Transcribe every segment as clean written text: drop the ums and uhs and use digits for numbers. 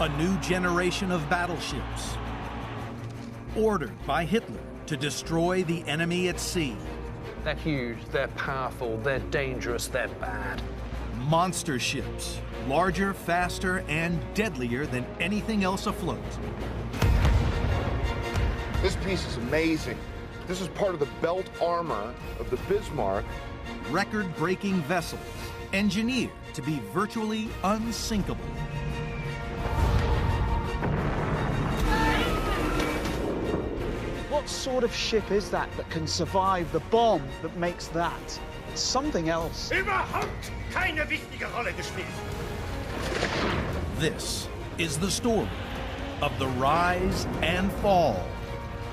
a new generation of battleships, ordered by Hitler to destroy the enemy at sea. They're huge, they're powerful, they're dangerous, they're bad. Monster ships, larger, faster, and deadlier than anything else afloat. This piece is amazing. This is part of the belt armor of the Bismarck. Record-breaking vessels, engineered to be virtually unsinkable. What sort of ship is that can survive the bomb that makes that? It's something else. Überhaupt keine wichtige Rolle gespielt. This is the story of the rise and fall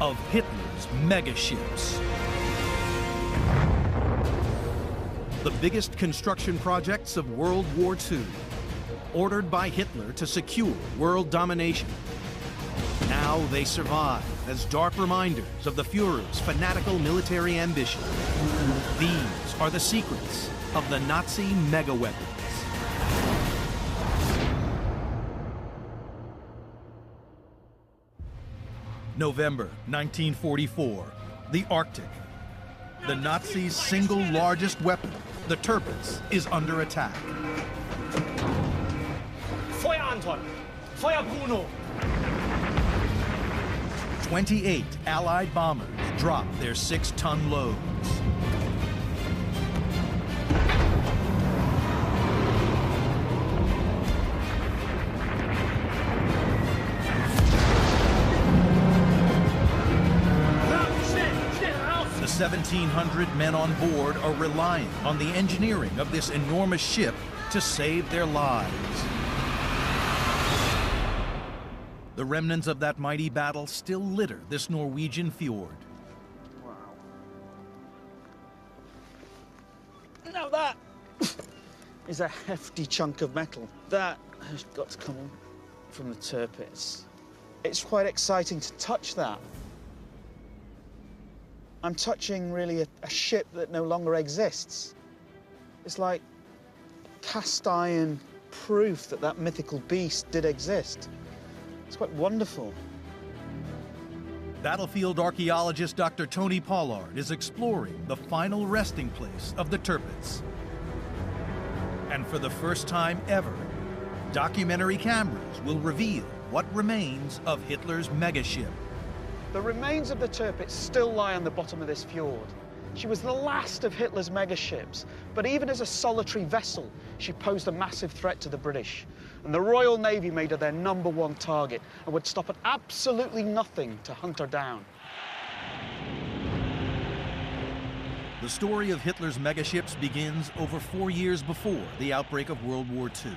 of Hitler's megaships. The biggest construction projects of World War II, ordered by Hitler to secure world domination. Now they survive as dark reminders of the Führer's fanatical military ambition. These are the secrets of the Nazi mega-weapons. November 1944, the Arctic. The Nazis' single largest weapon, the Tirpitz, is under attack. Feuer, Anton! Feuer, Bruno! 28 Allied bombers drop their 6-ton loads. The 1,700 men on board are relying on the engineering of this enormous ship to save their lives. The remnants of that mighty battle still litter this Norwegian fjord. Wow. Now that is a hefty chunk of metal. That has got to come from the Tirpitz. It's quite exciting to touch that. I'm touching really a ship that no longer exists. It's like cast iron proof that that mythical beast did exist. It's quite wonderful. Battlefield archaeologist Dr. Tony Pollard is exploring the final resting place of the Tirpitz. And for the first time ever, documentary cameras will reveal what remains of Hitler's megaship. The remains of the Tirpitz still lie on the bottom of this fjord. She was the last of Hitler's megaships, but even as a solitary vessel, she posed a massive threat to the British. And the Royal Navy made her their #1 target and would stop at absolutely nothing to hunt her down. The story of Hitler's megaships begins over 4 years before the outbreak of World War II.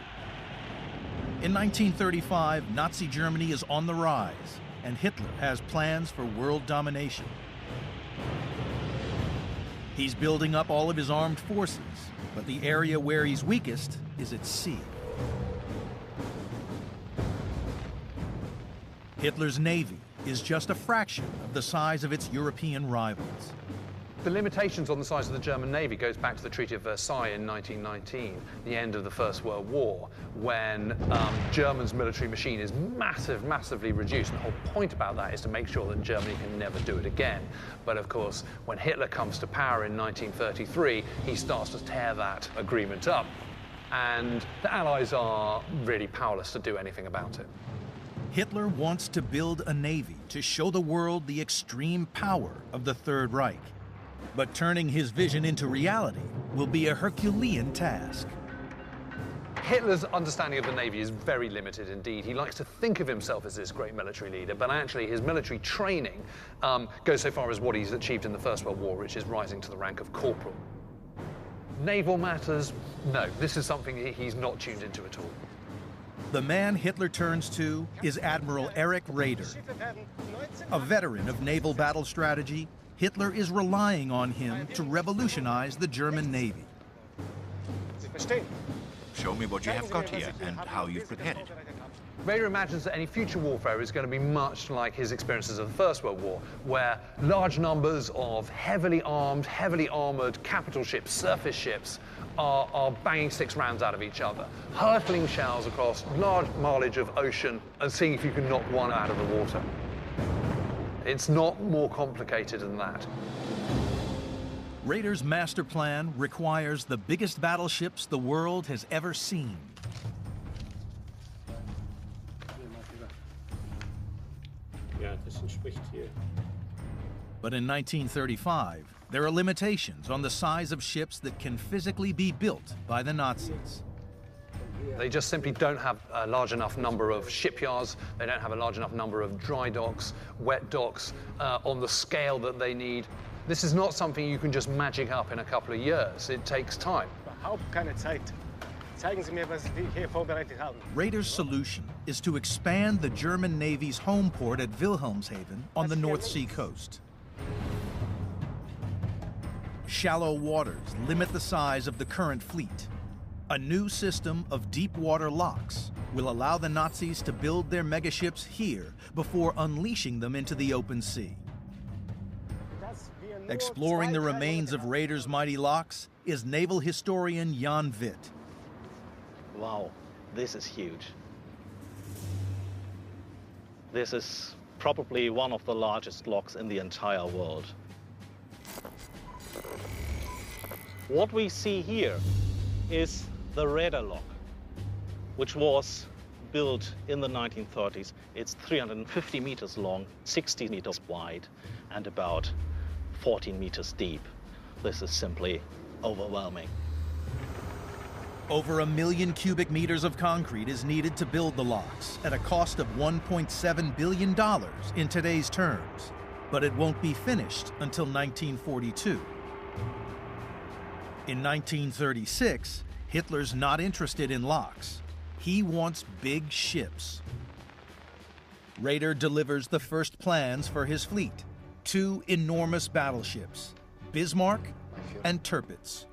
In 1935, Nazi Germany is on the rise, and Hitler has plans for world domination. He's building up all of his armed forces, but the area where he's weakest is at sea. Hitler's navy is just a fraction of the size of its European rivals. The limitations on the size of the German Navy goes back to the Treaty of Versailles in 1919, the end of the First World War, when Germany's military machine is massively reduced. And the whole point about that is to make sure that Germany can never do it again. But of course, when Hitler comes to power in 1933, he starts to tear that agreement up. And the Allies are really powerless to do anything about it. Hitler wants to build a navy to show the world the extreme power of the Third Reich. But turning his vision into reality will be a Herculean task. Hitler's understanding of the Navy is very limited indeed. He likes to think of himself as this great military leader, but actually his military training goes so far as what he's achieved in the First World War, which is rising to the rank of corporal. Naval matters, no, this is something he's not tuned into at all. The man Hitler turns to is Admiral Erich Raeder. A veteran of naval battle strategy, Hitler is relying on him to revolutionize the German Navy. Show me what you have got here and how you've prepared it. Vader imagines that any future warfare is going to be much like his experiences of the First World War, where large numbers of heavily armed, heavily armored capital ships, surface ships, are banging 6 rounds out of each other, hurtling shells across large mileage of ocean and seeing if you can knock one out of the water. It's not more complicated than that. Raider's master plan requires the biggest battleships the world has ever seen. But in 1935, there are limitations on the size of ships that can physically be built by the Nazis. They just simply don't have a large enough number of shipyards. They don't have a large enough number of dry docks, wet docks, on the scale that they need. This is not something you can just magic up in a couple of years. It takes time. Überhaupt keine Zeit. Zeigen Sie mir, was Sie hier vorbereitet haben. Raider's solution is to expand the German Navy's home port at Wilhelmshaven on the North Sea coast. Shallow waters limit the size of the current fleet. A new system of deep water locks will allow the Nazis to build their megaships here before unleashing them into the open sea. Exploring the remains of Raider's mighty locks is naval historian Jan Witt. Wow, this is huge. This is probably one of the largest locks in the entire world. What we see here is the Raider lock, which was built in the 1930s. It's 350 meters long, 60 meters wide, and about 14 meters deep. This is simply overwhelming. Over 1 million cubic meters of concrete is needed to build the locks at a cost of $1.7 billion in today's terms, but it won't be finished until 1942. In 1936, Hitler's not interested in locks. He wants big ships. Raider delivers the first plans for his fleet, 2 enormous battleships, Bismarck and Tirpitz.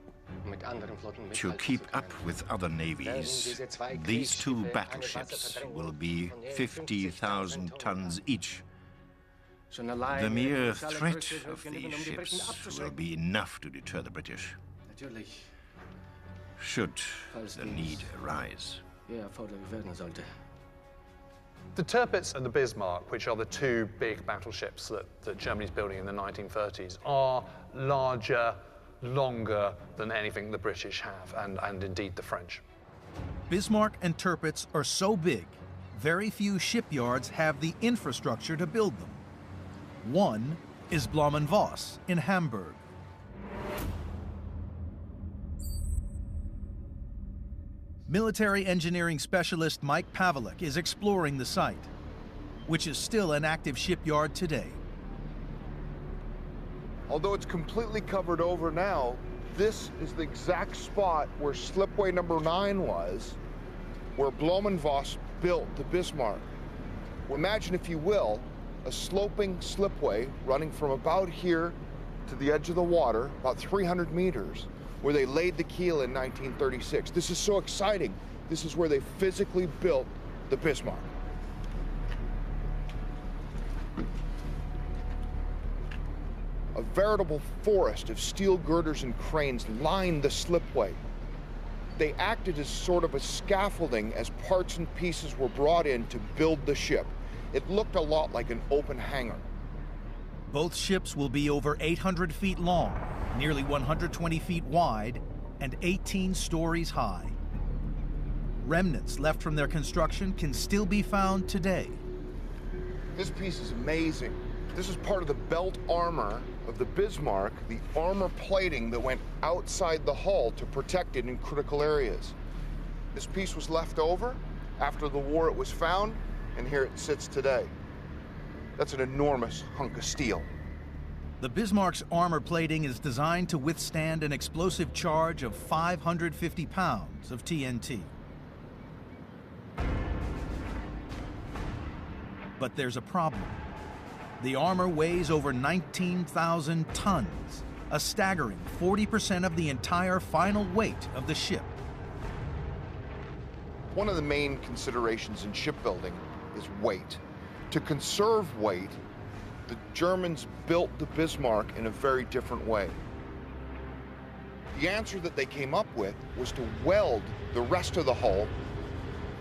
To keep up with other navies, these 2 battleships will be 50,000 tons each. The mere threat of these ships will be enough to deter the British, should the need arise. The Tirpitz and the Bismarck, which are the 2 big battleships that Germany's building in the 1930s, are larger, longer than anything the British have, and indeed the French. Bismarck and Tirpitz are so big, very few shipyards have the infrastructure to build them. One is Blohm+Voss in Hamburg. Military engineering specialist Mike Pavlik is exploring the site, which is still an active shipyard today. Although it's completely covered over now, this is the exact spot where slipway number 9 was, where Blohm+Voss built the Bismarck. Imagine, if you will, a sloping slipway running from about here to the edge of the water, about 300 meters, where they laid the keel in 1936. This is so exciting. This is where they physically built the Bismarck. A veritable forest of steel girders and cranes lined the slipway. They acted as sort of a scaffolding as parts and pieces were brought in to build the ship. It looked a lot like an open hangar. Both ships will be over 800 feet long, nearly 120 feet wide, and 18 stories high. Remnants left from their construction can still be found today. This piece is amazing. This is part of the belt armor of the Bismarck, the armor plating that went outside the hull to protect it in critical areas. This piece was left over. After the war, it was found, and here it sits today. That's an enormous hunk of steel. The Bismarck's armor plating is designed to withstand an explosive charge of 550 pounds of TNT. But there's a problem. The armor weighs over 19,000 tons, a staggering 40% of the entire final weight of the ship. One of the main considerations in shipbuilding is weight. To conserve weight, the Germans built the Bismarck in a very different way. The answer that they came up with was to weld the rest of the hull.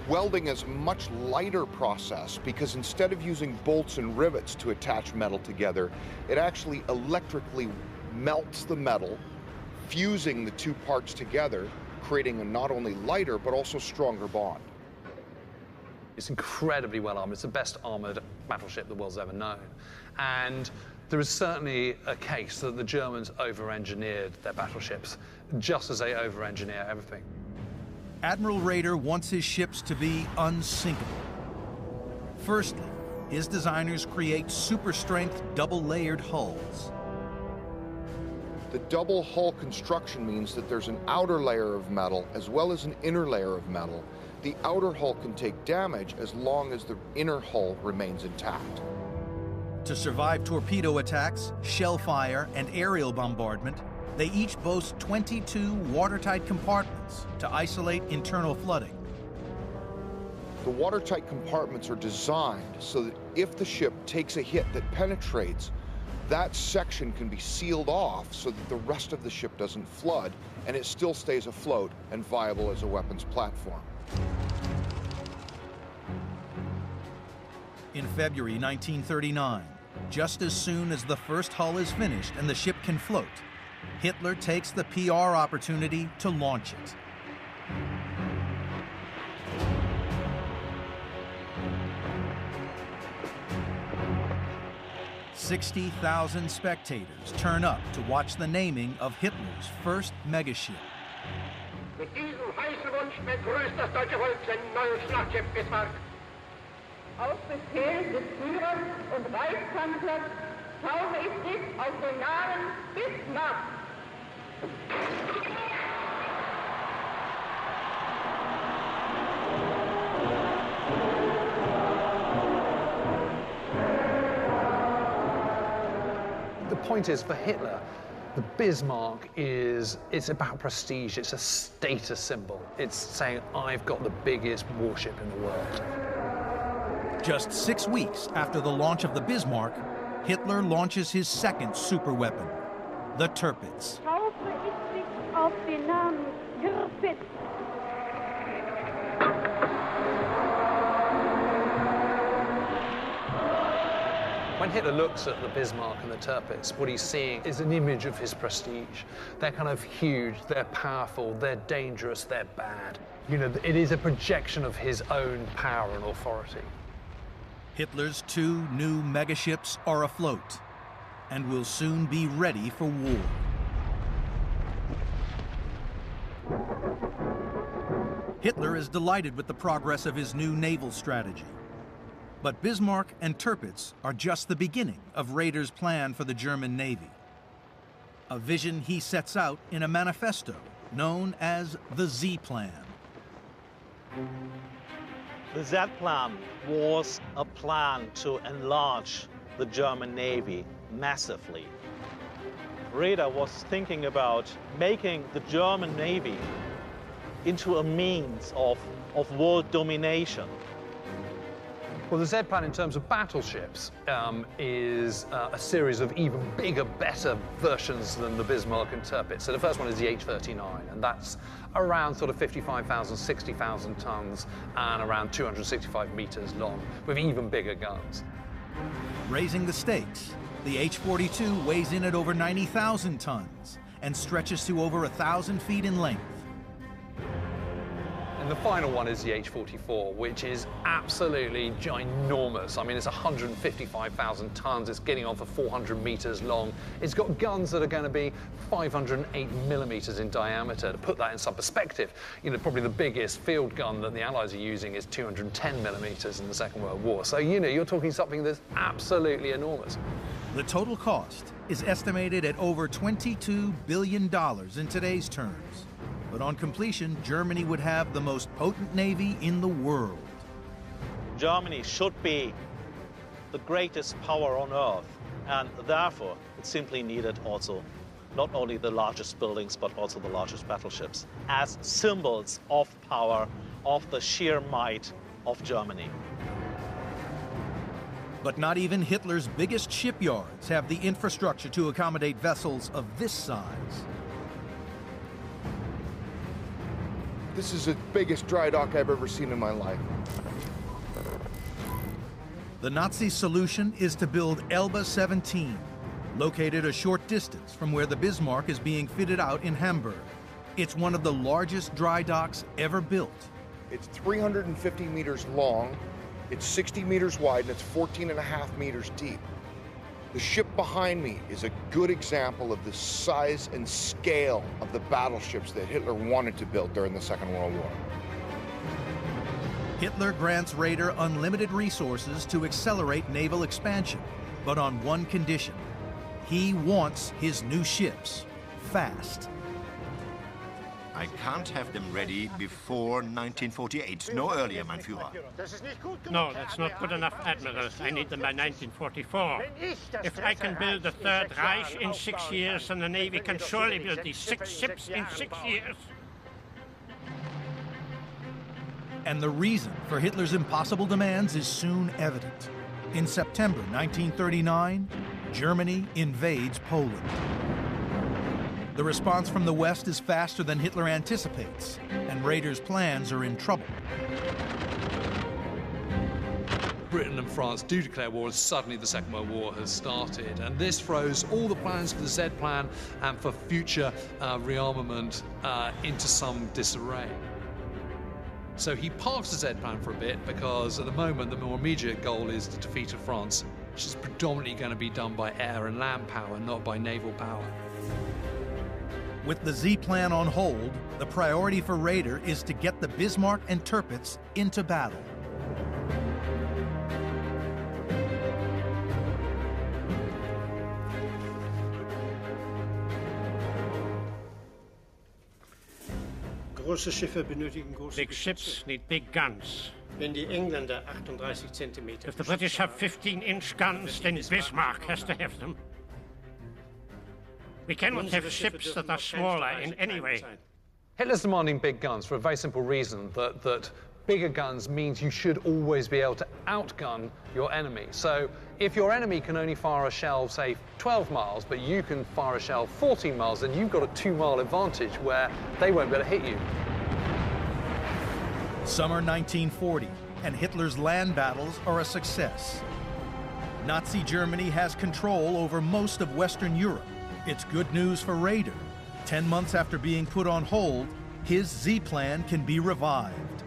Welding is a much lighter process because instead of using bolts and rivets to attach metal together, it actually electrically melts the metal, fusing the two parts together, creating a not only lighter but also stronger bond. It's incredibly well armored. It's the best armored battleship the world's ever known. And there is certainly a case that the Germans over-engineered their battleships, just as they over-engineer everything. Admiral Raeder wants his ships to be unsinkable. Firstly, his designers create super-strength, double-layered hulls. The double hull construction means that there's an outer layer of metal as well as an inner layer of metal. The outer hull can take damage as long as the inner hull remains intact. To survive torpedo attacks, shell fire, and aerial bombardment, they each boast 22 watertight compartments to isolate internal flooding. The watertight compartments are designed so that if the ship takes a hit that penetrates, that section can be sealed off so that the rest of the ship doesn't flood and it still stays afloat and viable as a weapons platform. In February 1939, just as soon as the first hull is finished and the ship can float, Hitler takes the PR opportunity to launch it. "60,000 spectators turn up to watch the naming of Hitler's first megaship. Mit diesem heißen Wunsch begrüßt das deutsche Volk sein neues Schlachtschiff Bismarck. Auf Befehl des Führers und Reichskanzlers tauche ich dich auf den Namen Bismarck. The point is, for Hitler, the Bismarck it's about prestige. It's a status symbol. It's saying, I've got the biggest warship in the world. Just 6 weeks after the launch of the Bismarck, Hitler launches his second superweapon, the Tirpitz. Taufe ich dich auf den Namen Tirpitz. When Hitler looks at the Bismarck and the Tirpitz, what he's seeing is an image of his prestige. They're kind of huge, they're powerful, they're dangerous, they're bad. You know, it is a projection of his own power and authority. Hitler's 2 new megaships are afloat and will soon be ready for war. Hitler is delighted with the progress of his new naval strategy. But Bismarck and Tirpitz are just the beginning of Raeder's plan for the German Navy. A vision he sets out in a manifesto known as the Z Plan. The Z Plan was a plan to enlarge the German Navy massively. Raeder was thinking about making the German Navy into a means of world domination. Well, the Z Plan in terms of battleships is a series of even bigger, better versions than the Bismarck and Tirpitz. So the first one is the H39, and that's around sort of 55,000, 60,000 tons and around 265 meters long, with even bigger guns. Raising the stakes, the H-42 weighs in at over 90,000 tons and stretches to over 1,000 feet in length. And the final one is the H-44, which is absolutely ginormous. I mean, it's 155,000 tons. It's getting on for 400 meters long. It's got guns that are going to be 508 millimeters in diameter. To put that in some perspective, you know, probably the biggest field gun that the Allies are using is 210 millimeters in the Second World War. So, you know, you're talking something that's absolutely enormous. The total cost is estimated at over $22 billion in today's terms. But on completion, Germany would have the most potent navy in the world. Germany should be the greatest power on earth, and therefore it simply needed also not only the largest buildings, but also the largest battleships, as symbols of power, of the sheer might of Germany. But not even Hitler's biggest shipyards have the infrastructure to accommodate vessels of this size. This is the biggest dry dock I've ever seen in my life. The Nazi solution is to build Elba 17, located a short distance from where the Bismarck is being fitted out in Hamburg. It's one of the largest dry docks ever built. It's 350 meters long, it's 60 meters wide, and it's 14.5 meters deep. The ship behind me is a good example of the size and scale of the battleships that Hitler wanted to build during the Second World War. Hitler grants Raeder unlimited resources to accelerate naval expansion, but on one condition. He wants his new ships fast. I can't have them ready before 1948, no earlier, mein Führer. No, that's not good enough, Admiral. I need them by 1944. If I can build the Third Reich in 6 years, then the Navy can surely build these 6 ships in 6 years. And the reason for Hitler's impossible demands is soon evident. In September 1939, Germany invades Poland. The response from the West is faster than Hitler anticipates, and Raeder's plans are in trouble. Britain and France do declare war, and suddenly the Second World War has started. And this throws all the plans for the Z plan and for future rearmament into some disarray. So he parks the Z plan for a bit because at the moment the more immediate goal is the defeat of France, which is predominantly going to be done by air and land power, not by naval power. With the Z plan on hold, the priority for Raeder is to get the Bismarck and Tirpitz into battle. Big ships need big guns. If the British have 15-inch guns, then Bismarck has to have them. We cannot have ships that are smaller in any way. Hitler's demanding big guns for a very simple reason, that bigger guns means you should always be able to outgun your enemy. So if your enemy can only fire a shell, say, 12 miles, but you can fire a shell 14 miles, then you've got a 2-mile advantage where they won't be able to hit you. Summer 1940, and Hitler's land battles are a success. Nazi Germany has control over most of Western Europe. It's good news for Raeder. 10 months after being put on hold, his Z plan can be revived.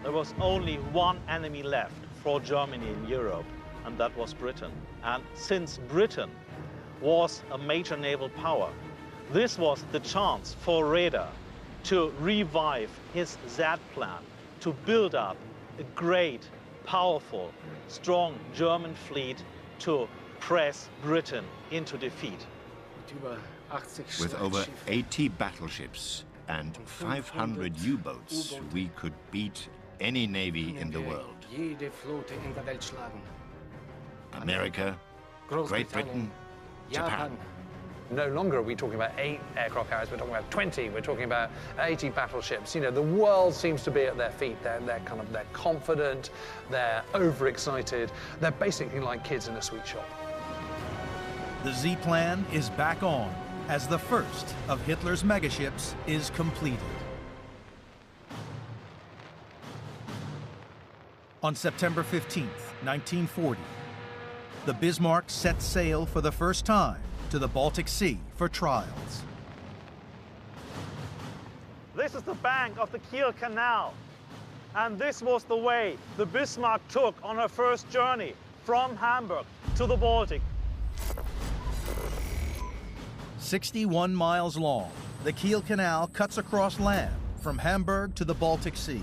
There was only one enemy left for Germany in Europe, and that was Britain. And since Britain was a major naval power, this was the chance for Raeder to revive his Z plan, to build up a great, powerful, strong German fleet to press Britain into defeat. With over 80 battleships and 500 U-boats, we could beat any navy in the world. America, Great Britain, Japan. No longer are we talking about 8 aircraft carriers, we're talking about 20, we're talking about 80 battleships. You know, the world seems to be at their feet. They're confident, they're overexcited, they're basically like kids in a sweet shop. The Z plan is back on as the first of Hitler's megaships is completed. On September 15th, 1940, the Bismarck set sail for the first time to the Baltic Sea for trials. This is the bank of the Kiel Canal, and this was the way the Bismarck took on her first journey from Hamburg to the Baltic. 61 miles long, the Kiel Canal cuts across land from Hamburg to the Baltic Sea.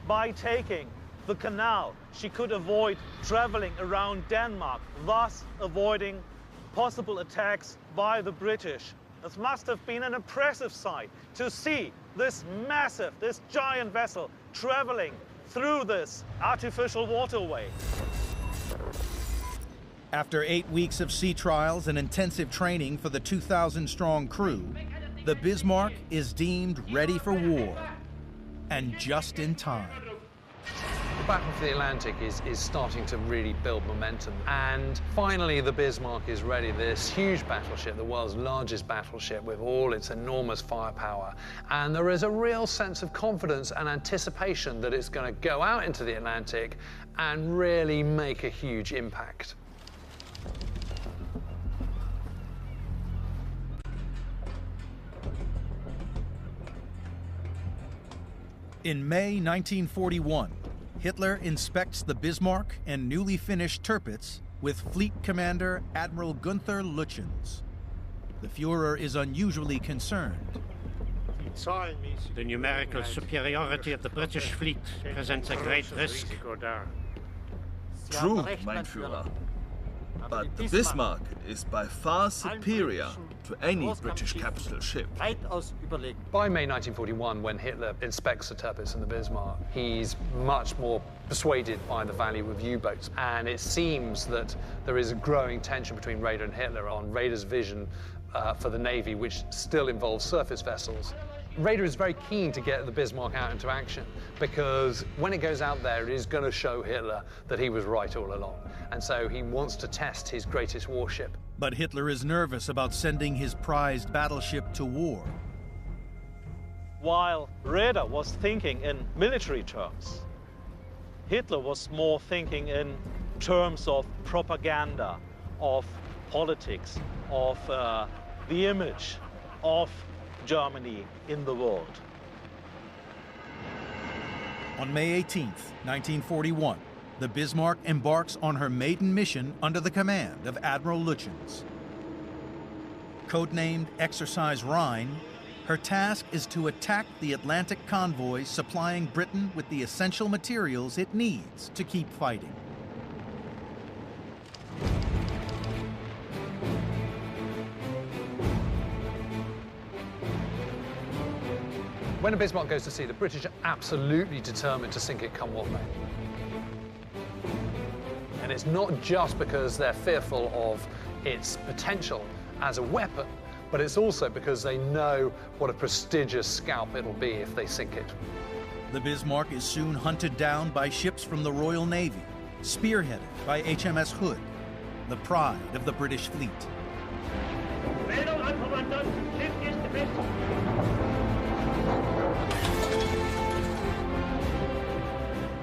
By taking the canal, she could avoid traveling around Denmark, thus avoiding possible attacks by the British. This must have been an impressive sight to see this massive, this giant vessel traveling through this artificial waterway. After 8 weeks of sea trials and intensive training for the 2,000-strong crew, the Bismarck is deemed ready for war, and just in time. The battle for the Atlantic is starting to really build momentum, and finally the Bismarck is ready, this huge battleship, the world's largest battleship with all its enormous firepower, and there is a real sense of confidence and anticipation that it's going to go out into the Atlantic and really make a huge impact. In May 1941, Hitler inspects the Bismarck and newly finished Tirpitz with Fleet Commander Admiral Gunther Lütjens. The Führer is unusually concerned. The numerical superiority of the British fleet presents a great risk. True, mein Führer. But the Bismarck is by far superior to any British capital ship. By May 1941, when Hitler inspects the Tirpitz and the Bismarck, he's much more persuaded by the value of U-boats. And it seems that there is a growing tension between Raeder and Hitler on Raeder's vision for the Navy, which still involves surface vessels. Raeder is very keen to get the Bismarck out into action because when it goes out there, it is going to show Hitler that he was right all along. And so he wants to test his greatest warship. But Hitler is nervous about sending his prized battleship to war. While Raeder was thinking in military terms, Hitler was more thinking in terms of propaganda, of politics, of the image of Germany in the world. On May 18th, 1941, the Bismarck embarks on her maiden mission under the command of Admiral Lütjens. Codenamed Exercise Rhine, her task is to attack the Atlantic convoys supplying Britain with the essential materials it needs to keep fighting. When a Bismarck goes to sea, the British are absolutely determined to sink it come what may. And it's not just because they're fearful of its potential as a weapon, but it's also because they know what a prestigious scalp it'll be if they sink it. The Bismarck is soon hunted down by ships from the Royal Navy, spearheaded by HMS Hood, the pride of the British fleet. Meldung an Kommandant, Schiff ist gemessen.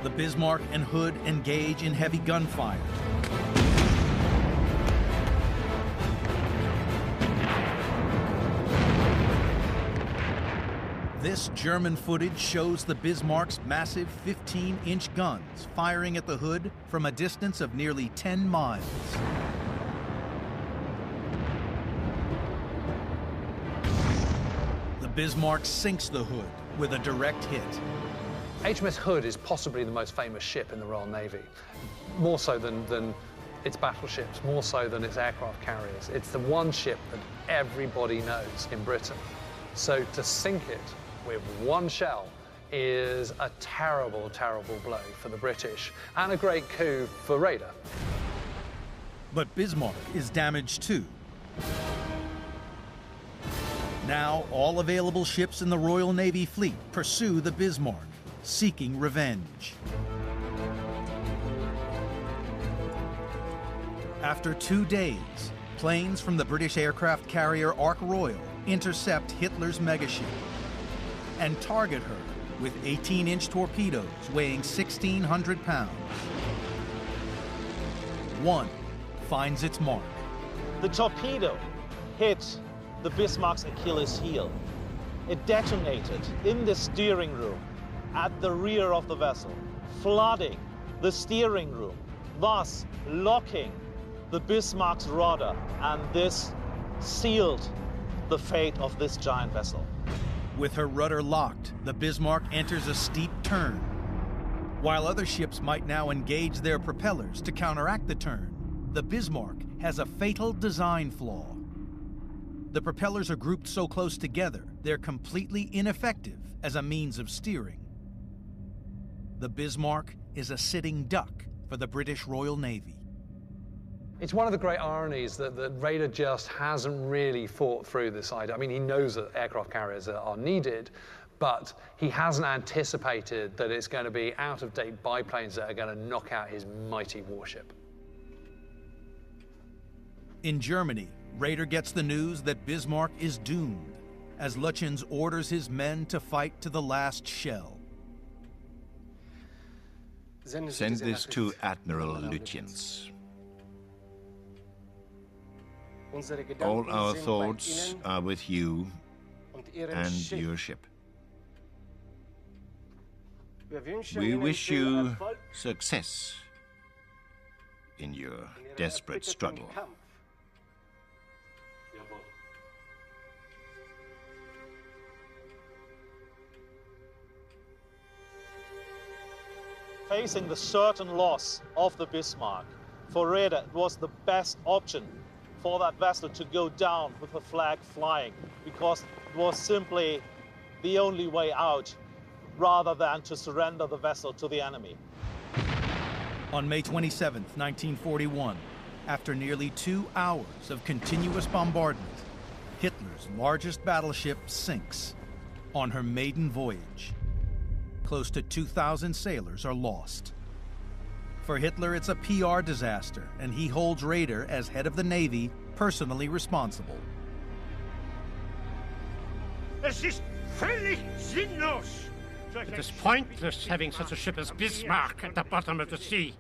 The Bismarck and Hood engage in heavy gunfire. This German footage shows the Bismarck's massive 15-inch guns firing at the Hood from a distance of nearly 10 miles. The Bismarck sinks the Hood with a direct hit. HMS Hood is possibly the most famous ship in the Royal Navy, more so than its battleships, more so than its aircraft carriers. It's the one ship that everybody knows in Britain. So to sink it with one shell is a terrible, terrible blow for the British and a great coup for Raeder. But Bismarck is damaged too. Now all available ships in the Royal Navy fleet pursue the Bismarck, seeking revenge. After 2 days, planes from the British aircraft carrier Ark Royal intercept Hitler's megaship and target her with 18-inch torpedoes weighing 1,600 pounds. One finds its mark. The torpedo hit the Bismarck's Achilles heel. It detonated in the steering room at the rear of the vessel, flooding the steering room, thus locking the Bismarck's rudder, and this sealed the fate of this giant vessel. With her rudder locked, the Bismarck enters a steep turn. While other ships might now engage their propellers to counteract the turn, the Bismarck has a fatal design flaw. The propellers are grouped so close together, they're completely ineffective as a means of steering. The Bismarck is a sitting duck for the British Royal Navy. It's one of the great ironies that Raeder just hasn't really thought through this idea. I mean, he knows that aircraft carriers are needed, but he hasn't anticipated that it's going to be out-of-date biplanes that are going to knock out his mighty warship. In Germany, Raeder gets the news that Bismarck is doomed, as Lütjens orders his men to fight to the last shell. Send this to Admiral Lütjens. All our thoughts are with you and your ship. We wish you success in your desperate struggle. Facing the certain loss of the Bismarck, for Raeder it was the best option for that vessel to go down with the flag flying, because it was simply the only way out, rather than to surrender the vessel to the enemy. On May 27, 1941, after nearly 2 hours of continuous bombardment, Hitler's largest battleship sinks on her maiden voyage. Close to 2,000 sailors are lost. For Hitler, it's a PR disaster, and he holds Raeder, as head of the Navy, personally responsible. Es ist völlig sinnlos. It is pointless having such a ship as Bismarck at the bottom of the sea.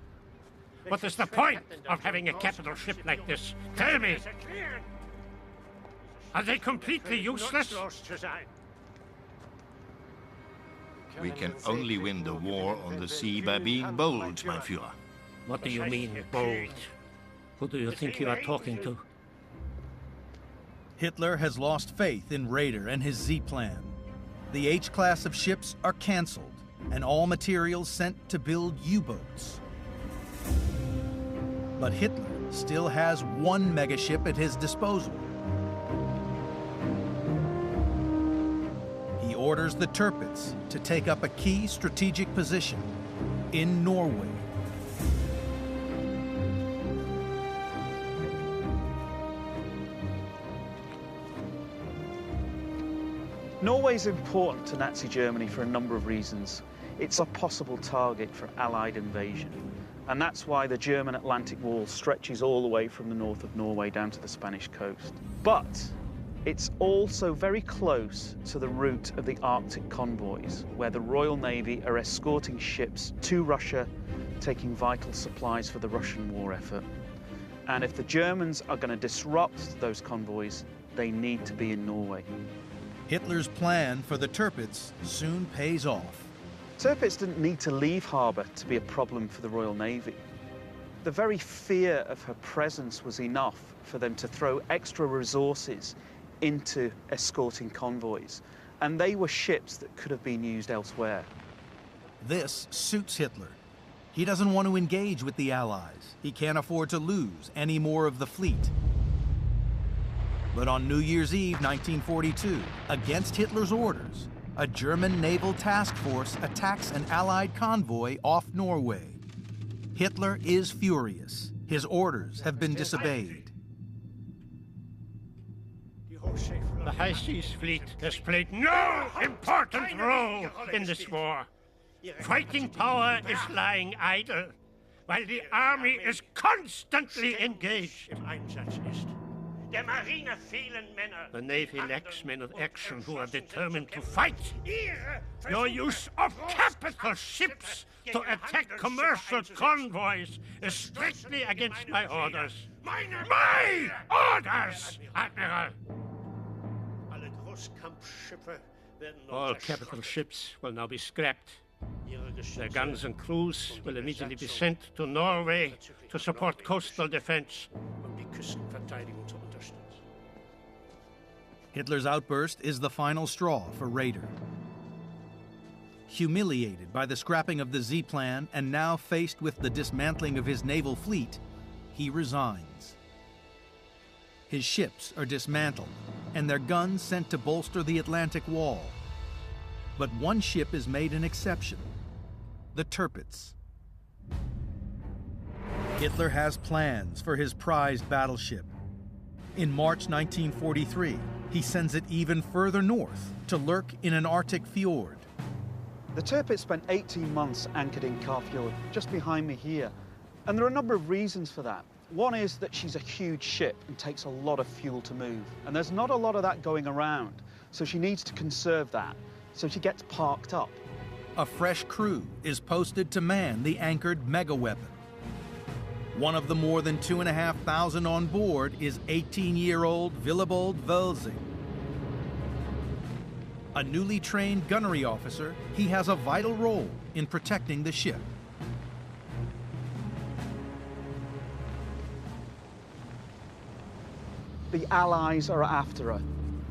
What is the point of having a capital ship like this? Tell me! Are they completely useless? We can only win the war on the sea by being bold, mein Führer. What do you mean, bold? Who do you think you are talking to? Hitler has lost faith in Raeder and his Z-plan. The H-class of ships are canceled, and all materials sent to build U-boats. But Hitler still has one megaship at his disposal. He orders the Tirpitz to take up a key strategic position in Norway. Norway's important to Nazi Germany for a number of reasons. It's a possible target for Allied invasion, and that's why the German Atlantic Wall stretches all the way from the north of Norway down to the Spanish coast. But it's also very close to the route of the Arctic convoys, where the Royal Navy are escorting ships to Russia, taking vital supplies for the Russian war effort. And if the Germans are going to disrupt those convoys, they need to be in Norway. Hitler's plan for the Tirpitz soon pays off. Tirpitz didn't need to leave harbour to be a problem for the Royal Navy. The very fear of her presence was enough for them to throw extra resources into escorting convoys, and they were ships that could have been used elsewhere. This suits Hitler. He doesn't want to engage with the Allies. He can't afford to lose any more of the fleet. But on New Year's Eve 1942, against Hitler's orders, a German naval task force attacks an Allied convoy off Norway. Hitler is furious. His orders have been disobeyed. The High Seas Fleet has played no important role in this war. Fighting power is lying idle, while the army is constantly engaged. The Navy lacks men of action who are determined to fight. Your use of capital ships to attack commercial convoys is strictly against my orders. My orders, Admiral! All capital ships will now be scrapped. Their guns and crews will immediately be sent to Norway to support coastal defense. Hitler's outburst is the final straw for Raeder. Humiliated by the scrapping of the Z-plan and now faced with the dismantling of his naval fleet, he resigns. His ships are dismantled and their guns sent to bolster the Atlantic Wall. But one ship is made an exception, the Tirpitz. Hitler has plans for his prized battleship. In March 1943, he sends it even further north to lurk in an Arctic fjord. The Tirpitz spent 18 months anchored in Kafjord, just behind me here. And there are a number of reasons for that. One is that she's a huge ship and takes a lot of fuel to move. And there's not a lot of that going around, so she needs to conserve that. So she gets parked up. A fresh crew is posted to man the anchored mega-weapon. One of the more than 2,500 on board is 18-year-old Willibald Wölsing. A newly trained gunnery officer, he has a vital role in protecting the ship. The Allies are after her.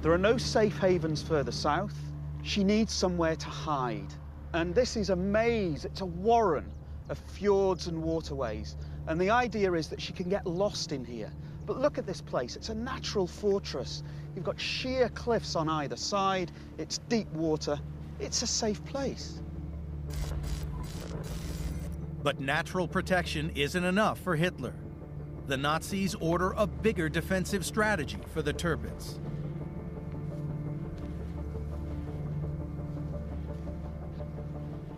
There are no safe havens further south. She needs somewhere to hide. And this is a maze, it's a warren of fjords and waterways. And the idea is that she can get lost in here. But look at this place, it's a natural fortress. You've got sheer cliffs on either side, it's deep water, it's a safe place. But natural protection isn't enough for Hitler. The Nazis order a bigger defensive strategy for the Tirpitz.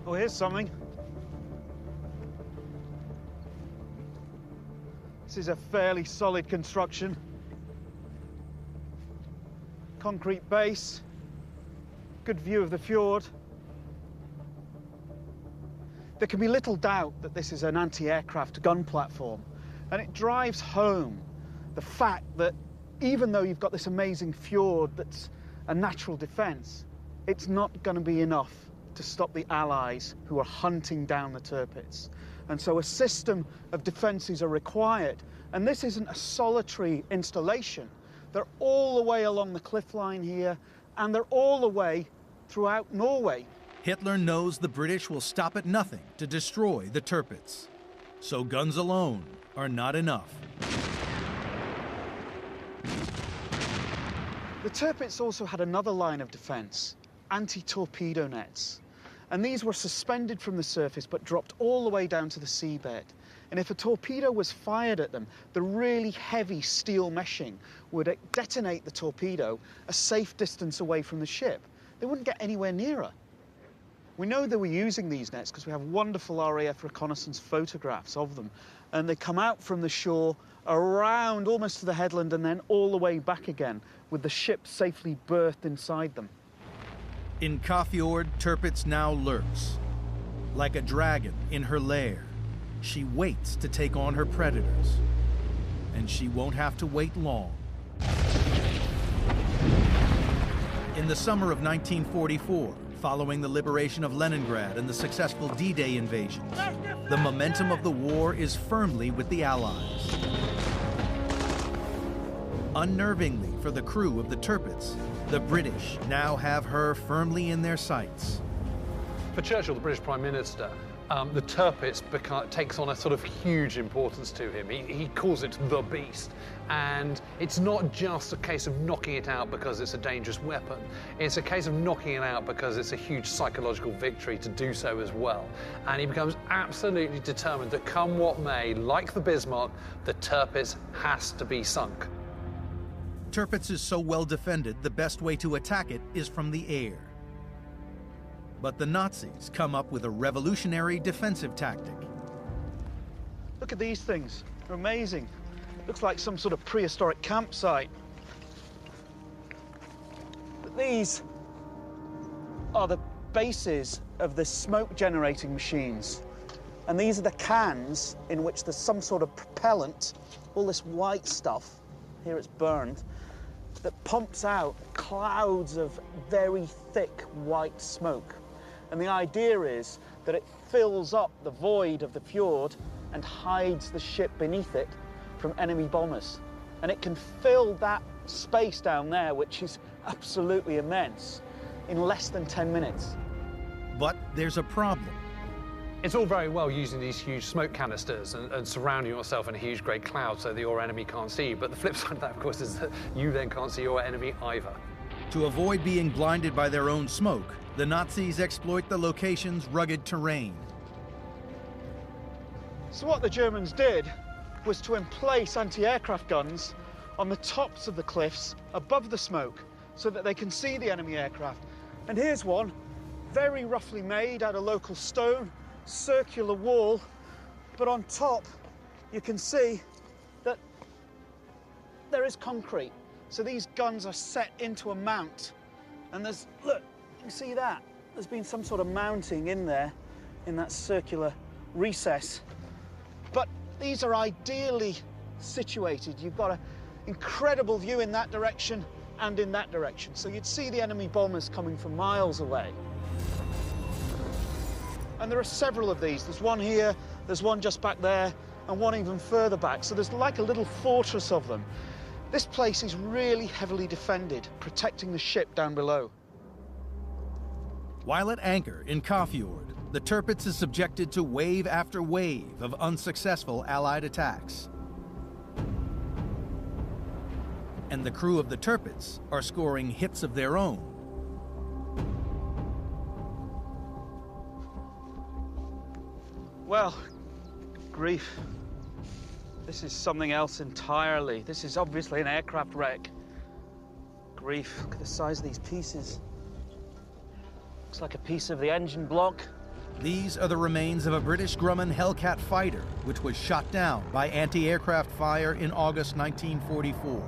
Oh, here's something. This is a fairly solid construction. Concrete base, good view of the fjord. There can be little doubt that this is an anti-aircraft gun platform, and it drives home the fact that even though you've got this amazing fjord that's a natural defense, it's not going to be enough to stop the Allies who are hunting down the Tirpitz. And so a system of defenses are required. And this isn't a solitary installation. They're all the way along the cliff line here, and they're all the way throughout Norway. Hitler knows the British will stop at nothing to destroy the Tirpitz. So guns alone are not enough. The Tirpitz also had another line of defense, anti-torpedo nets. And these were suspended from the surface but dropped all the way down to the seabed. And if a torpedo was fired at them, the really heavy steel meshing would detonate the torpedo a safe distance away from the ship. They wouldn't get anywhere nearer. We know they were using these nets because we have wonderful RAF reconnaissance photographs of them. And they come out from the shore, around almost to the headland, and then all the way back again, with the ship safely berthed inside them. In Kafjord, Tirpitz now lurks. Like a dragon in her lair, she waits to take on her predators. And she won't have to wait long. In the summer of 1944, following the liberation of Leningrad and the successful D-Day invasion, the momentum of the war is firmly with the Allies. Unnervingly for the crew of the Tirpitz, the British now have her firmly in their sights. For Churchill, the British Prime Minister, the Tirpitz takes on a sort of huge importance to him. He calls it the beast. And it's not just a case of knocking it out because it's a dangerous weapon. It's a case of knocking it out because it's a huge psychological victory to do so as well. And he becomes absolutely determined that come what may, like the Bismarck, the Tirpitz has to be sunk. Tirpitz is so well defended, the best way to attack it is from the air. But the Nazis come up with a revolutionary defensive tactic. Look at these things, they're amazing. Looks like some sort of prehistoric campsite. But these are the bases of the smoke generating machines. And these are the cans in which there's some sort of propellant, all this white stuff, here it's burned, that pumps out clouds of very thick white smoke. And the idea is that it fills up the void of the fjord and hides the ship beneath it from enemy bombers. And it can fill that space down there, which is absolutely immense, in less than 10 minutes. But there's a problem. It's all very well using these huge smoke canisters and surrounding yourself in a huge grey cloud so that your enemy can't see you. But the flip side of that, of course, is that you then can't see your enemy either. To avoid being blinded by their own smoke, the Nazis exploit the location's rugged terrain. So what the Germans did was to emplace anti-aircraft guns on the tops of the cliffs above the smoke so that they can see the enemy aircraft. And here's one, very roughly made out of local stone, circular wall, but on top you can see that there is concrete. So these guns are set into a mount. And there's, look, you can see that. There's been some sort of mounting in there, in that circular recess. But these are ideally situated. You've got an incredible view in that direction and in that direction. So you'd see the enemy bombers coming from miles away. And there are several of these. There's one here, there's one just back there, and one even further back. So there's like a little fortress of them. This place is really heavily defended, protecting the ship down below. While at anchor in Kafjord, the Tirpitz is subjected to wave after wave of unsuccessful Allied attacks. And the crew of the Tirpitz are scoring hits of their own. Well, grief. This is something else entirely. This is obviously an aircraft wreck. Grief, look at the size of these pieces. Looks like a piece of the engine block. These are the remains of a British Grumman Hellcat fighter, which was shot down by anti-aircraft fire in August 1944.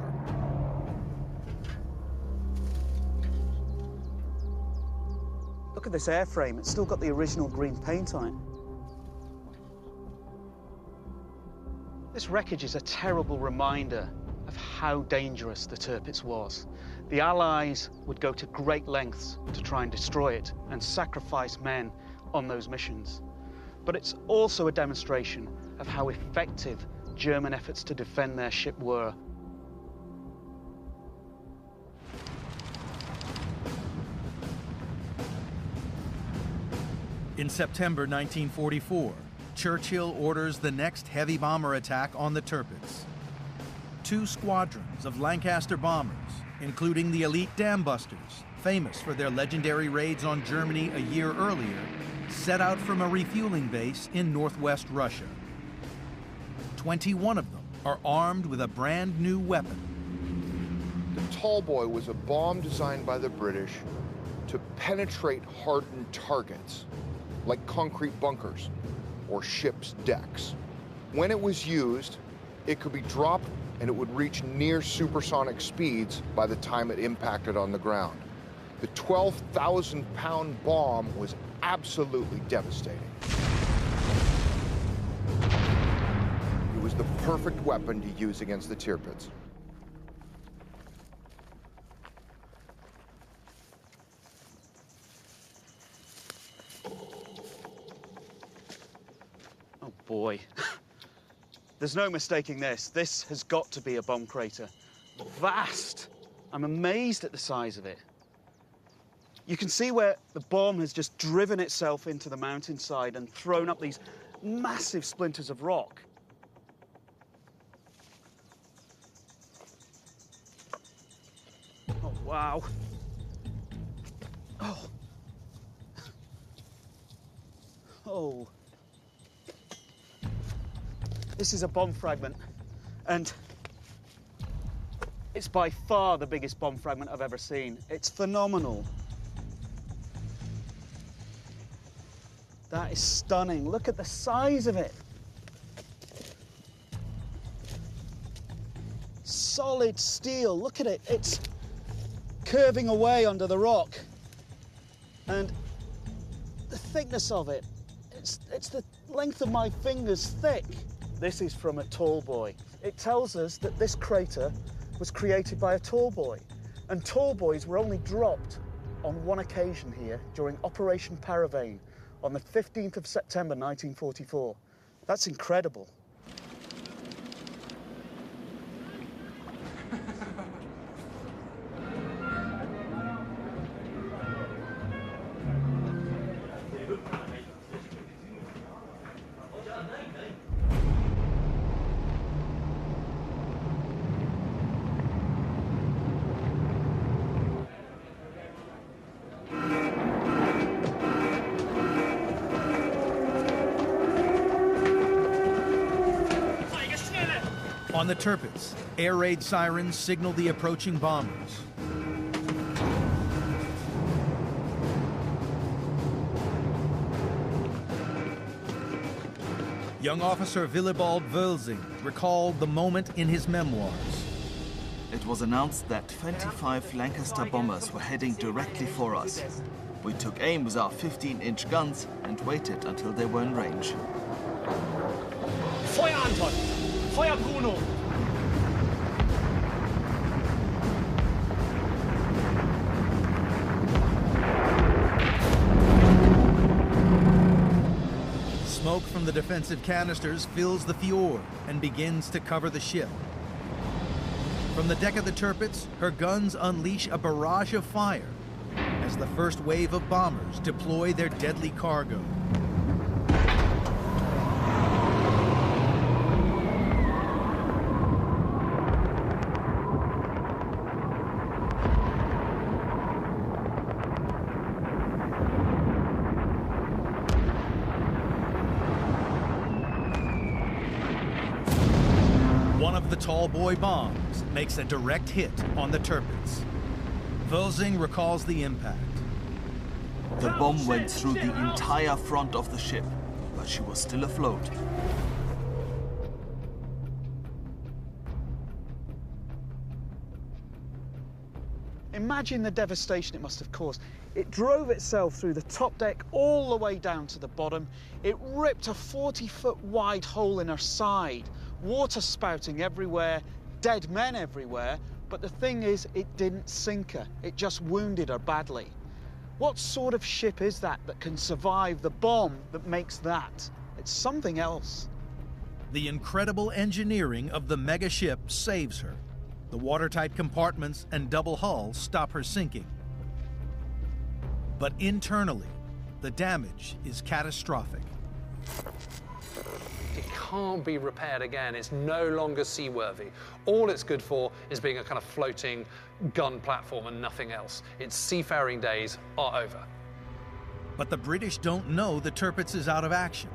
Look at this airframe. It's still got the original green paint on it. This wreckage is a terrible reminder of how dangerous the Tirpitz was. The Allies would go to great lengths to try and destroy it and sacrifice men on those missions. But it's also a demonstration of how effective German efforts to defend their ship were. In September 1944, Churchill orders the next heavy bomber attack on the Tirpitz. 2 squadrons of Lancaster bombers, including the elite Dam Busters, famous for their legendary raids on Germany a year earlier, set out from a refueling base in northwest Russia. 21 of them are armed with a brand new weapon. The Tallboy was a bomb designed by the British to penetrate hardened targets, like concrete bunkers or ship's decks. When it was used, it could be dropped and it would reach near supersonic speeds by the time it impacted on the ground. The 12,000-pound bomb was absolutely devastating. It was the perfect weapon to use against the Tirpitz. Oh boy. There's no mistaking this. This has got to be a bomb crater. Vast. I'm amazed at the size of it. You can see where the bomb has just driven itself into the mountainside and thrown up these massive splinters of rock. Oh, wow. Oh. Oh. This is a bomb fragment, and it's by far the biggest bomb fragment I've ever seen. It's phenomenal. That is stunning. Look at the size of it. Solid steel. Look at it. It's curving away under the rock. And the thickness of it, it's the length of my fingers thick. This is from a Tallboy. It tells us that this crater was created by a Tallboy. And Tallboys were only dropped on one occasion here during Operation Paravane on the 15th of September 1944. That's incredible. On the Tirpitz, air raid sirens signal the approaching bombers. Young officer Willibald Wölsing recalled the moment in his memoirs. It was announced that 25 Lancaster bombers were heading directly for us. We took aim with our 15-inch guns and waited until they were in range. Feuer, Anton! Feuer, Bruno! Smoke from the defensive canisters fills the fjord and begins to cover the ship. From the deck of the Tirpitz, her guns unleash a barrage of fire as the first wave of bombers deploy their deadly cargo. One of the tall boy bombs makes a direct hit on the Tirpitz. Wölsing recalls the impact. The bomb went through the entire front of the ship, but she was still afloat. Imagine the devastation it must have caused. It drove itself through the top deck all the way down to the bottom. It ripped a 40-foot wide hole in her side, water spouting everywhere, dead men everywhere. But the thing is, it didn't sink her. It just wounded her badly. What sort of ship is that can survive the bomb that makes that? It's something else. The incredible engineering of the Megaship saves her. The watertight compartments and double hull stop her sinking. But internally, the damage is catastrophic. It can't be repaired again. It's no longer seaworthy. All it's good for is being a kind of floating gun platform and nothing else. Its seafaring days are over. But the British don't know the Tirpitz is out of action.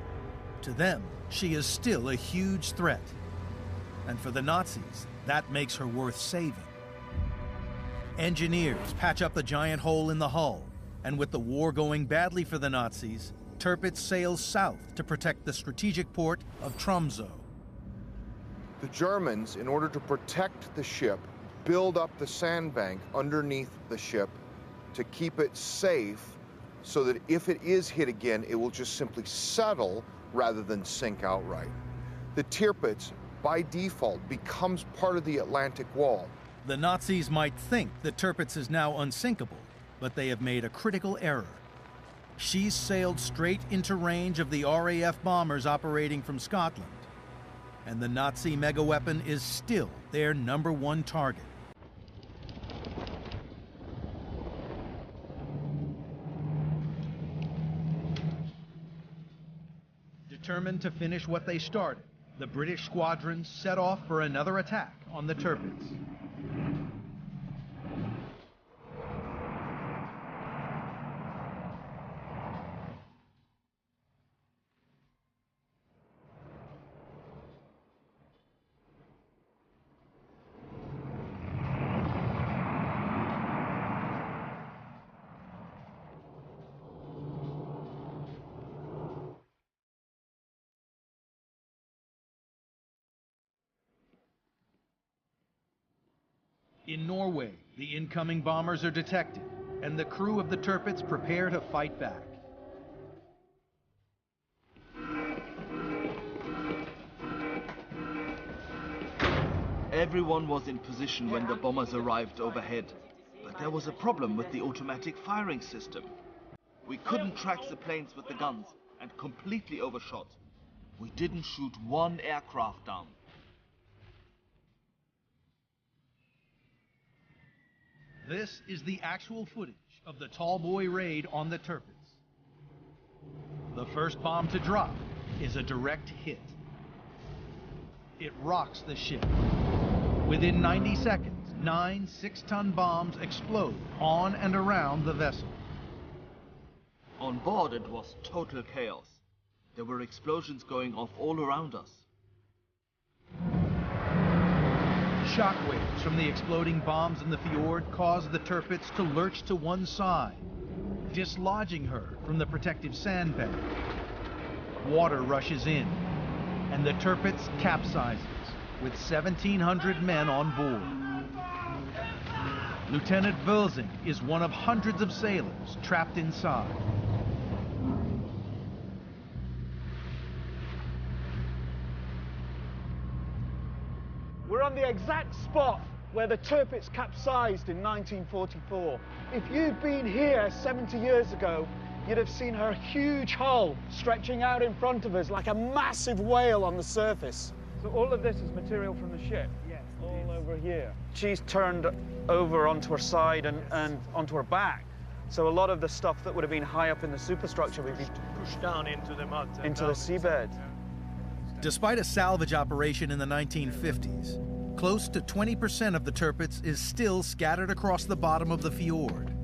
To them, she is still a huge threat. And for the Nazis, that makes her worth saving. Engineers patch up the giant hole in the hull, and with the war going badly for the Nazis, Tirpitz sails south to protect the strategic port of Tromsø. The Germans, in order to protect the ship, build up the sandbank underneath the ship to keep it safe so that if it is hit again, it will just simply settle rather than sink outright. The Tirpitz, by default, becomes part of the Atlantic Wall. The Nazis might think the Tirpitz is now unsinkable, but they have made a critical error. She's sailed straight into range of the RAF bombers operating from Scotland, and the Nazi megaweapon is still their #1 target. Determined to finish what they started, the British squadrons set off for another attack on the Tirpitz. In Norway, the incoming bombers are detected, and the crew of the Tirpitz prepare to fight back. Everyone was in position when the bombers arrived overhead, but there was a problem with the automatic firing system. We couldn't track the planes with the guns and completely overshot. We didn't shoot one aircraft down. This is the actual footage of the Tallboy raid on the Tirpitz. The first bomb to drop is a direct hit. It rocks the ship. Within 90 seconds, 9 6-ton bombs explode on and around the vessel. On board, it was total chaos. There were explosions going off all around us. Shockwaves from the exploding bombs in the fjord cause the Tirpitz to lurch to one side, dislodging her from the protective sandbank. Water rushes in, and the Tirpitz capsizes with 1,700 men on board. Lieutenant Wölsing is one of hundreds of sailors trapped inside. We're on the exact spot where the Tirpitz capsized in 1944. If you'd been here 70 years ago, you'd have seen her huge hull stretching out in front of us like a massive whale on the surface. So all of this is material from the ship? Yes. All over here. She's turned over onto her side and onto her back. So a lot of the stuff that would have been high up in the superstructure would be pushed down into the mud. Into the seabed. Despite a salvage operation in the 1950s, close to 20% of the Tirpitz is still scattered across the bottom of the fjord.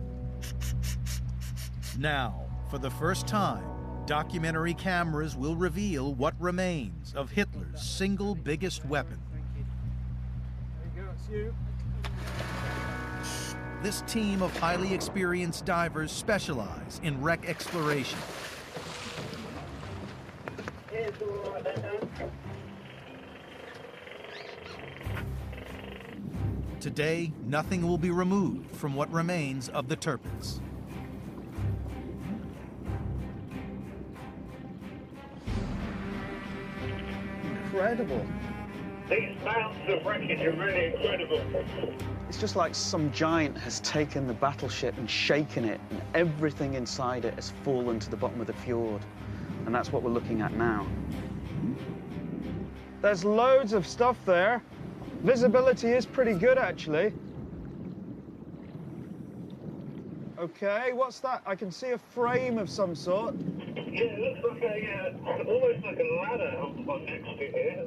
Now, for the first time, documentary cameras will reveal what remains of Hitler's single biggest weapon. There you go, it's you. This team of highly experienced divers specialize in wreck exploration. Today, nothing will be removed from what remains of the Tirpitz. Incredible. These mounds of wreckage are really incredible. It's just like some giant has taken the battleship and shaken it, and everything inside it has fallen to the bottom of the fjord. And that's what we're looking at now. There's loads of stuff there. Visibility is pretty good, actually. Okay, what's that? I can see a frame of some sort. Yeah, it looks like almost like a ladder on next to here.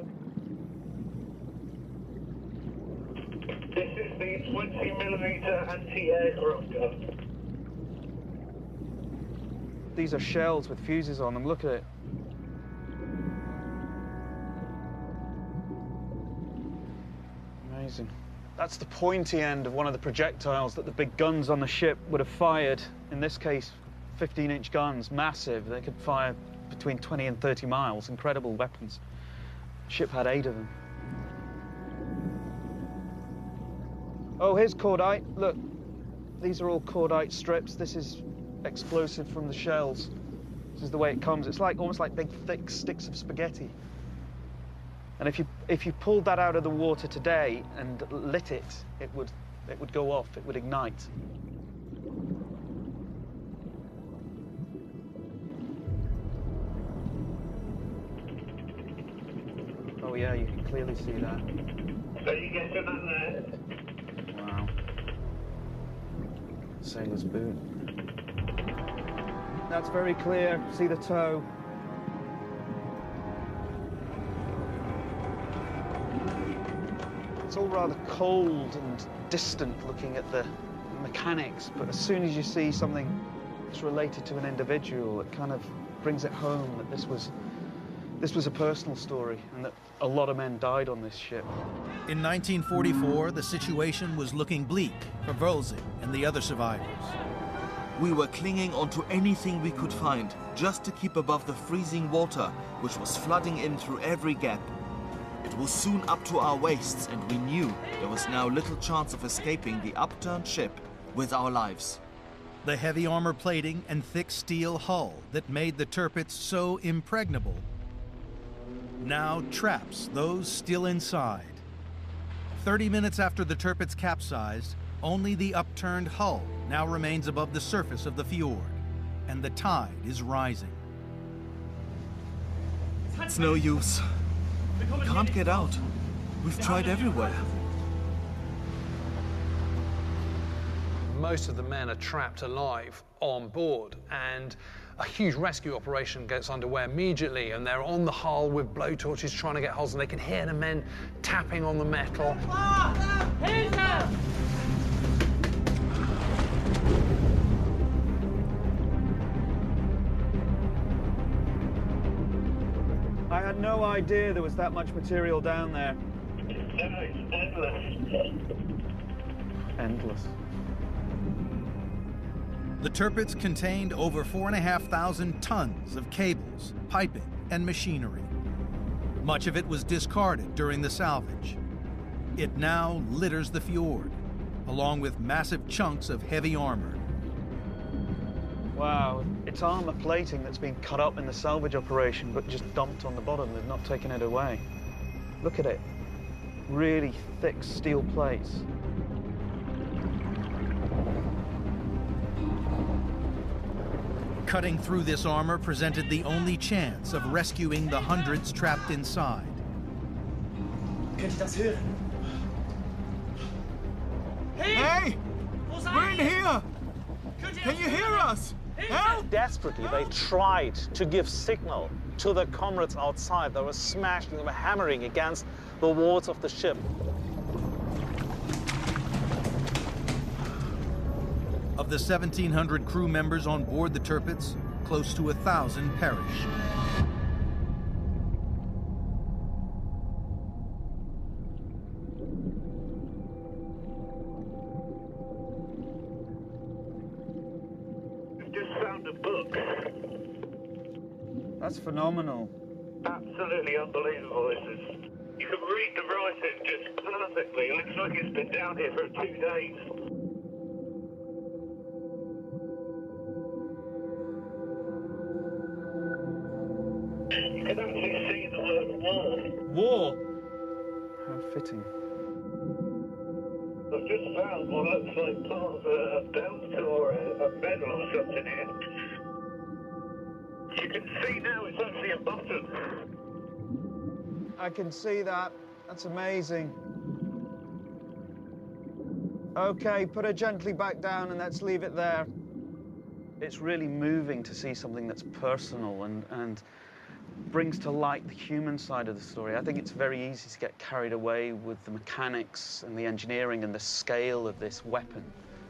This is the 20mm anti-aircraft gun. These are shells with fuses on them. Look at it. Amazing. That's the pointy end of one of the projectiles that the big guns on the ship would have fired. In this case, 15-inch guns, massive. They could fire between 20 and 30 miles. Incredible weapons. The ship had 8 of them. Oh, here's cordite. Look, these are all cordite strips. This is explosive from the shells. This is the way it comes. It's like almost like big, thick sticks of spaghetti. And if you pulled that out of the water today and lit it, it would go off. It would ignite. Oh yeah, you can clearly see that. So you get to that there. Wow. Sailor's boot. That's very clear. See the toe. It's all rather cold and distant looking at the mechanics, but as soon as you see something that's related to an individual, it kind of brings it home that this was a personal story and that a lot of men died on this ship. In 1944, the situation was looking bleak for Wölsing and the other survivors. We were clinging onto anything we could find, just to keep above the freezing water, which was flooding in through every gap. It was soon up to our waists, and we knew there was now little chance of escaping the upturned ship with our lives. The heavy armor plating and thick steel hull that made the Tirpitz so impregnable now traps those still inside. 30 minutes after the Tirpitz capsized, only the upturned hull now remains above the surface of the fjord, and the tide is rising. It's no use. We can't get out. We've tried everywhere. Most of the men are trapped alive on board, and a huge rescue operation gets underway immediately, and they're on the hull with blowtorches trying to get holes, and they can hear the men tapping on the metal. I had no idea there was that much material down there. No, it's endless. Endless. The Tirpitz contained over 4,500 tons of cables, piping, and machinery. Much of it was discarded during the salvage. It now litters the fjord, along with massive chunks of heavy armor. Wow, it's armor plating that's been cut up in the salvage operation, but just dumped on the bottom. They've not taken it away. Look at it. Really thick steel plates. Cutting through this armor presented the only chance of rescuing the hundreds trapped inside. Könnt ihr das hören? Hey! We're in here! Can you hear us? Help! Desperately, they tried to give signal to their comrades outside. They were smashing, they were hammering against the walls of the ship. Of the 1,700 crew members on board the Tirpitz, close to 1,000 perished. We've just found a book. That's phenomenal. Absolutely unbelievable, this is. You can read the writing just perfectly. It looks like it's been down here for 2 days. You can actually see the word war. War? How fitting. I've just found what looks like part of a belt or a medal or something here. You can see now it's actually a button. I can see that. That's amazing. Okay, put her gently back down and let's leave it there. It's really moving to see something that's personal and brings to light the human side of the story. I think it's very easy to get carried away with the mechanics and the engineering and the scale of this weapon.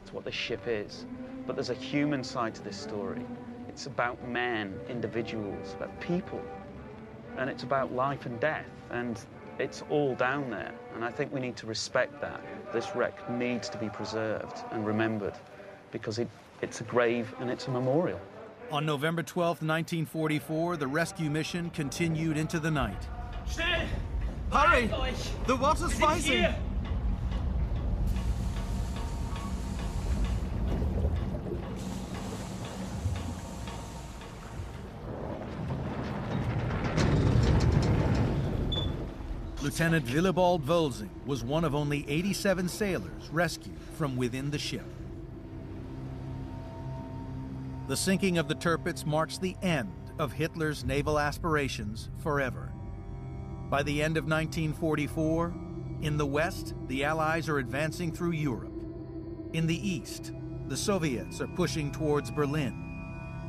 It's what this ship is. But there's a human side to this story. It's about men, individuals, about people. And it's about life and death. And it's all down there. And I think we need to respect that. This wreck needs to be preserved and remembered because it's a grave and it's a memorial. On November 12, 1944, the rescue mission continued into the night. Schnell! Hurry! The water's rising! Lieutenant Willibald Wölsing was one of only 87 sailors rescued from within the ship. The sinking of the Tirpitz marks the end of Hitler's naval aspirations forever. By the end of 1944, in the West, the Allies are advancing through Europe. In the East, the Soviets are pushing towards Berlin.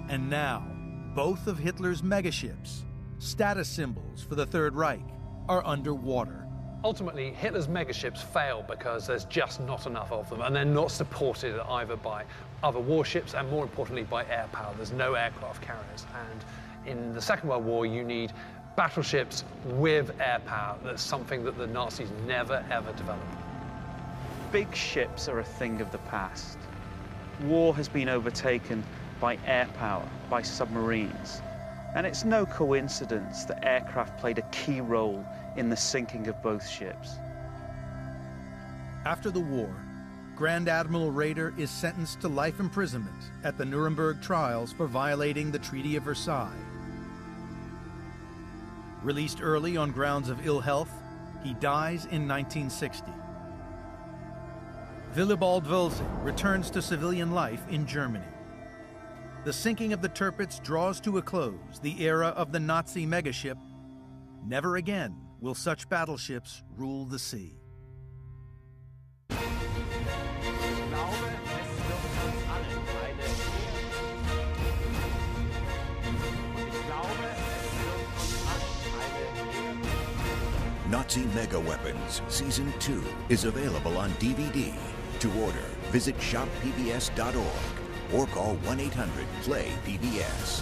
And now, both of Hitler's megaships, status symbols for the Third Reich, are underwater. Ultimately, Hitler's megaships fail because there's just not enough of them, and they're not supported either by other warships and, more importantly, by air power. There's no aircraft carriers, and in the Second World War, you need battleships with air power. That's something that the Nazis never, ever developed. Big ships are a thing of the past. War has been overtaken by air power, by submarines. And it's no coincidence that aircraft played a key role in the sinking of both ships. After the war, Grand Admiral Raeder is sentenced to life imprisonment at the Nuremberg trials for violating the Treaty of Versailles. Released early on grounds of ill health, he dies in 1960. Willibald Wölsing returns to civilian life in Germany. The sinking of the Tirpitz draws to a close the era of the Nazi megaship. Never again will such battleships rule the sea. Nazi Mega Weapons Season 2 is available on DVD. To order, visit shoppbs.org or call 1-800-PLAY-PBS.